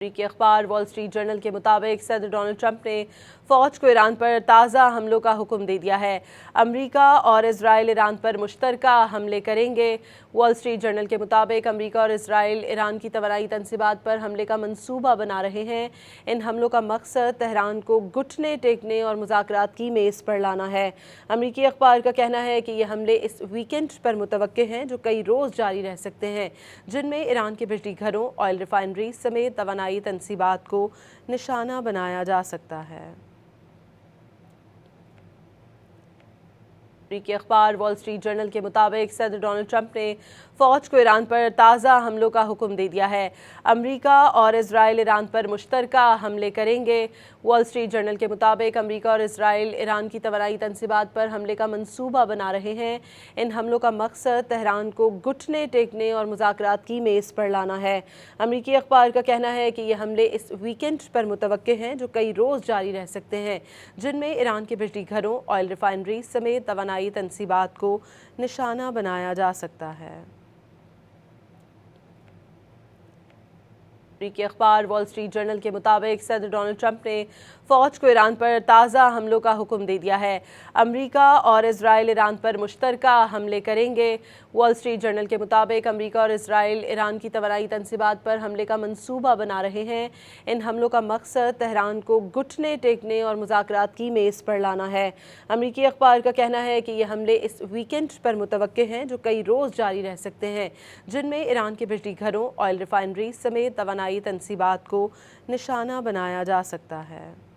अमेरिकी अखबार wall street journal के मुताबिक सदर डोनाल्ड ट्रंप ने फ़ौज को ईरान पर ताज़ा हमलों का हुक्म दे दिया है। अमेरिका और इजराइल ईरान पर मुश्तरका हमले करेंगे। वॉल स्ट्रीट जर्नल के मुताबिक अमेरिका और इजराइल ईरान की तवानाई तनसीबात पर हमले का मंसूबा बना रहे हैं। इन हमलों का मकसद तेहरान को घुटने टेकने और मुज़ाकरात की मेज़ पर लाना है। अमेरिकी अखबार का कहना है कि ये हमले इस वीकेंड पर मुतवक्के हैं जो कई रोज़ जारी रह सकते हैं, जिनमें ईरान के बिजली घरों, ऑयल रिफाइनरी समेत तवानाई तनसीबात को निशाना बनाया जा सकता है। अमेरिकी अखबार वॉल स्ट्रीट जर्नल के मुताबिक सदर डोनाल्ड ट्रंप ने फ़ौज को ईरान पर ताज़ा हमलों का हुक्म दे दिया है। अमेरिका और इजराइल ईरान पर मुश्तरका हमले करेंगे। वॉल स्ट्रीट जर्नल के मुताबिक अमेरिका और इजराइल ईरान की तवानाई तनसीबात पर हमले का मंसूबा बना रहे हैं। इन हमलों का मकसद तेहरान को घुटने टेकने और मुज़ाकरात की मेज़ पर लाना है। अमेरिकी अखबार का कहना है कि ये हमले इस वीकेंड पर मुतवक्के हैं जो कई रोज़ जारी रह सकते हैं, जिनमें ईरान के बिजली घरों, ऑयल रिफाइनरी समेत तवानाई तनसीबात को निशाना बनाया जा सकता है। अमेरिकी अखबार वॉल स्ट्रीट जर्नल के मुताबिक सदर डोनाल्ड ट्रंप ने फ़ौज को ईरान पर ताज़ा हमलों का हुक्म दे दिया है। अमेरिका और इजराइल ईरान पर मुश्तरका हमले करेंगे। वॉल स्ट्रीट जर्नल के मुताबिक अमेरिका और इजराइल ईरान की तवानाई तनसीबात पर हमले का मंसूबा बना रहे हैं। इन हमलों का मकसद तेहरान को घुटने टेकने और मुज़ाकरात की मेज़ पर लाना है। अमेरिकी अखबार का कहना है कि ये हमले इस वीकेंड पर मुतवक्के हैं जो कई रोज़ जारी रह सकते हैं, जिनमें ईरान के बिजली घरों, ऑयल रिफाइनरी समेत तवानाई तनसीबात को निशाना बनाया जा सकता है।